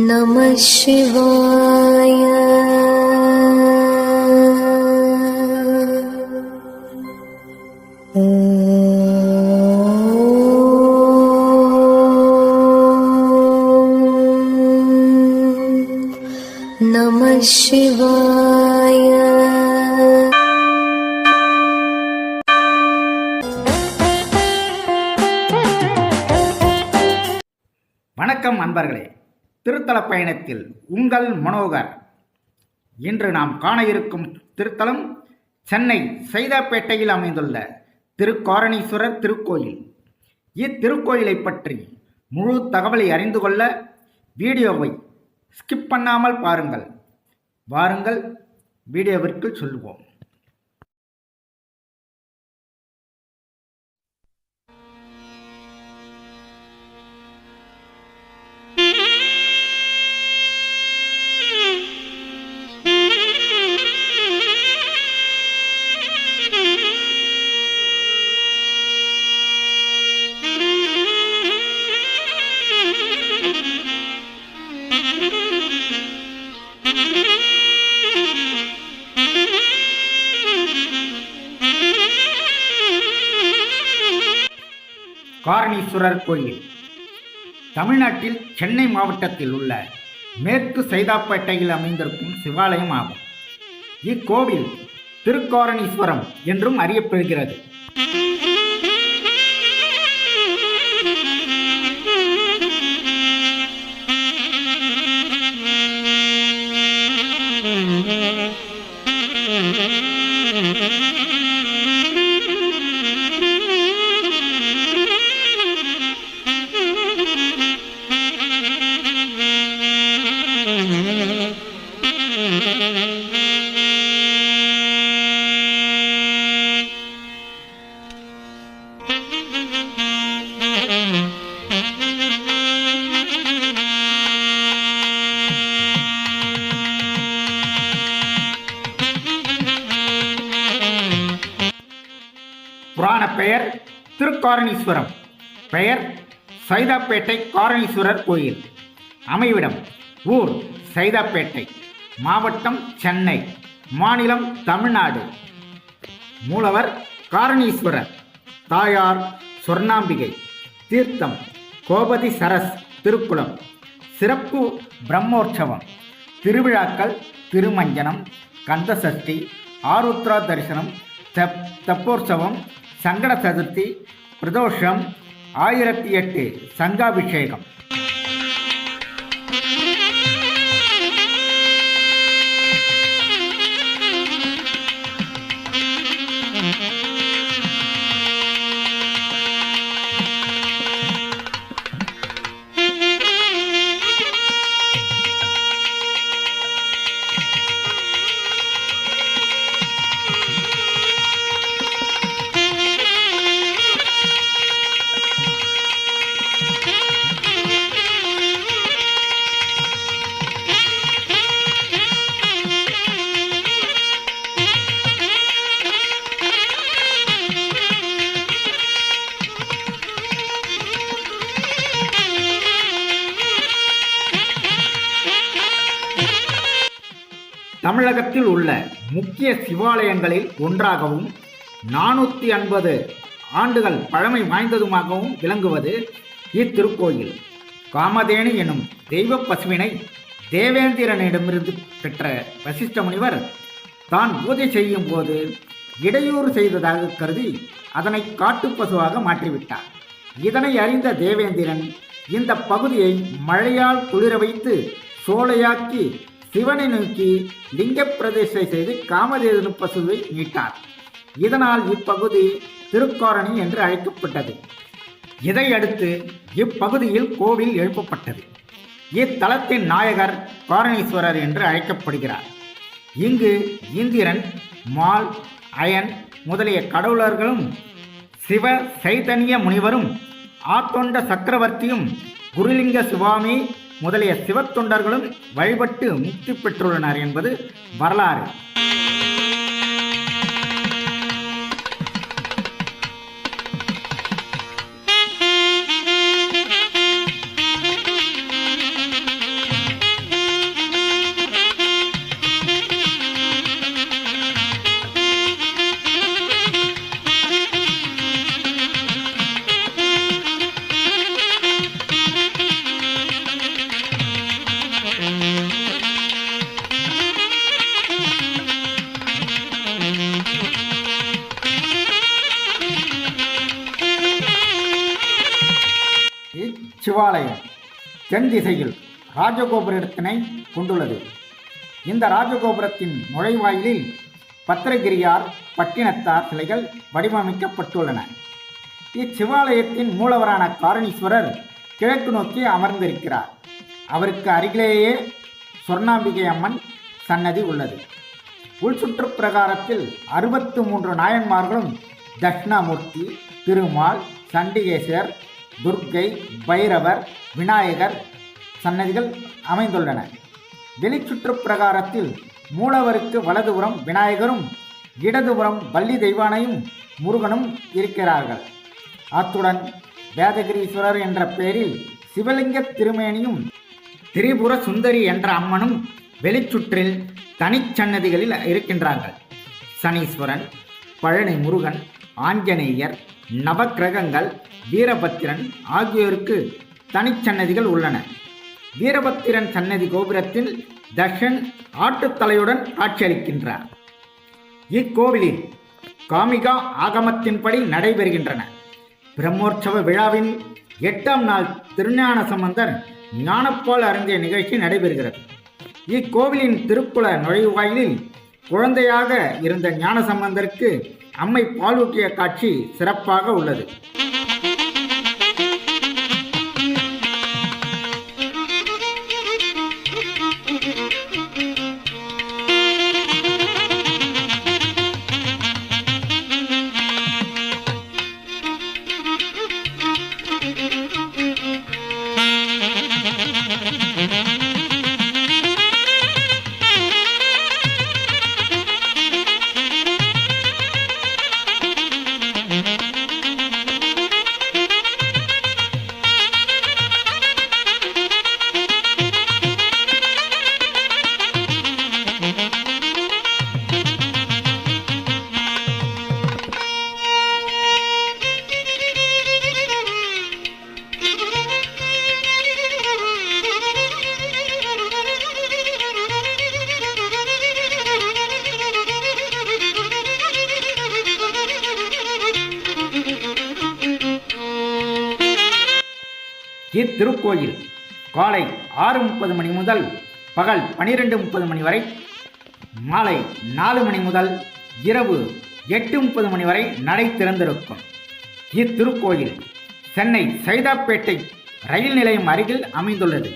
நமः சிவாய. நமः சிவாய. வணக்கம் அன்பர்களே, திருத்தல பயணத்தில் உங்கள் மனோகர். இன்று நாம் காண இருக்கும் திருத்தலம் சென்னை சைதாப்பேட்டையில் அமைந்துள்ள திருக்காரணீஸ்வரர் திருக்கோயில். இத்திருக்கோயிலை பற்றி முழு தகவலை அறிந்து கொள்ள வீடியோவை ஸ்கிப் பண்ணாமல் பாருங்கள். வாருங்கள் வீடியோவிற்கு சொல்லுவோம். காரணீஸ்வரர் கோயில் தமிழ்நாட்டில் சென்னை மாவட்டத்தில் உள்ள மேற்கு சைதாப்பேட்டையில் அமைந்திருக்கும் சிவாலயம் ஆகும். இக்கோவில் திருக்காரணீஸ்வரம் என்றும் அறியப்படுகிறது. புராண பெயர் திருக்காரணீஸ்வரம். பெயர் சைதாப்பேட்டை காரணீஸ்வரர் கோயில். அமைவிடம் ஊர் சைதாப்பேட்டை, மாவட்டம் சென்னை, மாநிலம் தமிழ்நாடு. மூலவர் காரணீஸ்வரர், தாயார் சொர்ணாம்பிகை. தீர்த்தம் கோபதி சரஸ் திருக்குளம். சிறப்பு பிரம்மோற்சவம், திருவிழாக்கள் திருமஞ்சனம், கந்தசஷ்டி, ஆருத்ரா தரிசனம், தெப்போற்சவம், சங்கட சதுர்த்தி, பிரதோஷம், 1008 சங்காபிஷேகம். தமிழகத்தில் உள்ள முக்கிய சிவாலயங்களில் ஒன்றாகவும் 450 ஆண்டுகள் பழமை வாய்ந்ததுமாகவும் விளங்குவது இத்திருக்கோயில். காமதேனு எனும் தெய்வ பசுவினை தேவேந்திரனிடமிருந்து பெற்ற வசிஷ்ட முனிவர் தான் பூஜை செய்யும் போது இடையூறு செய்ததாக கருதி அதனை காட்டுப்பசுவாக மாற்றிவிட்டார். இதனை அறிந்த தேவேந்திரன் இந்த பகுதியை மழையால் குளிர வைத்து சோலையாக்கி சிவனை நோக்கி லிங்க பிரதிஷ்டை செய்து காமதேனு பசுவை மீட்டார். இதனால் இப்பகுதி திருக்காரணி என்று அழைக்கப்பட்டது. இதையடுத்து இப்பகுதியில் கோவில் எழுப்பப்பட்டது. இத்தலத்தின் நாயகர் காரணீஸ்வரர் என்று அழைக்கப்படுகிறார். இங்கு இந்திரன், மால், அயன் முதலிய கடவுளர்களும் சிவ சைதன்ய முனிவரும் ஆத்தொண்ட சக்கரவர்த்தியும் குருலிங்க சுவாமி முதலிய சிவத்தொண்டர்களும் வழிபட்டு முக்தி பெற்றுள்ளனர் என்பது வரலாறு. சிவாலயம் தென் திசையில் ராஜகோபுரத்தினை கொண்டுள்ளது. இந்த ராஜகோபுரத்தின் நுழைவாயிலில் பத்திரகிரியார், பட்டினத்தார் சிலைகள் வடிவமைக்கப்பட்டுள்ளன. இச்சிவாலயத்தின் மூலவரான காரணீஸ்வரர் கிழக்கு நோக்கி அமர்ந்திருக்கிறார். அவருக்கு அருகிலேயே சொர்ணாம்பிகை அம்மன் சன்னதி உள்ளது. உள்சுற்று பிரகாரத்தில் 63 நாயன்மார்களும் தட்சிணாமூர்த்தி, திருமால், சண்டிகேஸ்வர், துர்க்கை, பைரவர், விநாயகர் சன்னதிகள் அமைந்துள்ளன. வெளிச்சுற்று பிரகாரத்தில் மூலவருக்கு வலதுபுறம் விநாயகரும் இடதுபுறம் வள்ளி தெய்வானையும் முருகனும் இருக்கிறார்கள். அத்துடன் வேதகிரீஸ்வரர் என்ற பெயரில் சிவலிங்க திருமேனியும் திரிபுர சுந்தரி என்ற அம்மனும் வெளிச்சுற்றில் தனிச்சன்னதிகளில் இருக்கின்றார்கள். சனீஸ்வரன், பழனி முருகன், ஆஞ்சநேயர், நவக்கிரகங்கள், வீரபத்திரன் ஆகியோருக்கு தனிச்சன்னதிகள் உள்ளன. வீரபத்திரன் சன்னதி கோபுரத்தில் தக்ஷன் ஆட்டுத்தலையுடன் காட்சியளிக்கின்றார். இக்கோவிலில் காமிகா ஆகமத்தின்படி நடைபெறுகின்றன. பிரம்மோற்சவ விழாவின் 8ஆம் நாள் திருஞான சம்பந்தர் ஞானப்பால் அருந்திய நிகழ்ச்சி நடைபெறுகிறது. இக்கோவிலின் திருக்குள நுழைவாயிலில் குழந்தையாக இருந்த ஞானசம்பந்தருக்கு அம்மை பாலூட்டிய காட்சி சிறப்பாக உள்ளது. இத்திருக்கோயில் காலை 6:30 மணி முதல் பகல் 12:30 மணி வரை, மாலை 4 மணி முதல் இரவு 8:30 மணி வரை நடை திறந்திருக்கும். இத்திருக்கோயில் சென்னை சைதாப்பேட்டை ரயில் நிலையம் அருகில் அமைந்துள்ளது.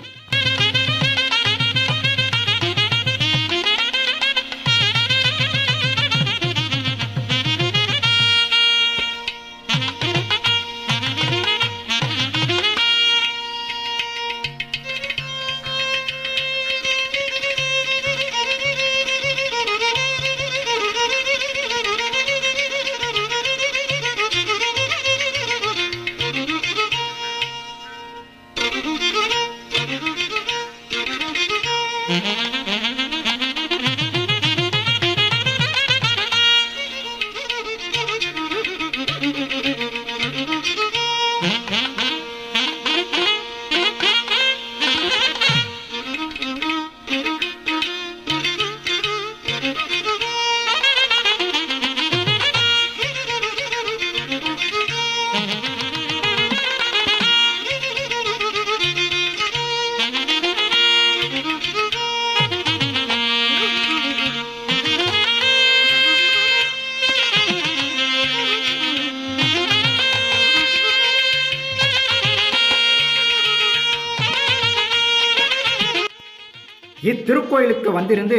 இத்திருக்கோயிலுக்கு வந்திருந்து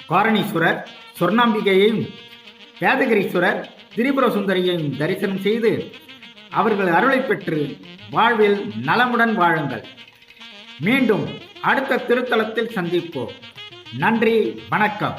காரணீஸ்வரர், சொர்ணாம்பிகையையும், வேதகிரீஸ்வரர், திரிபுர சுந்தரியையும் தரிசனம் செய்து அவர்கள் அருளை பெற்று வாழ்வில் நலமுடன் வாழுங்கள். மீண்டும் அடுத்த திருத்தலத்தில் சந்திப்போம். நன்றி, வணக்கம்.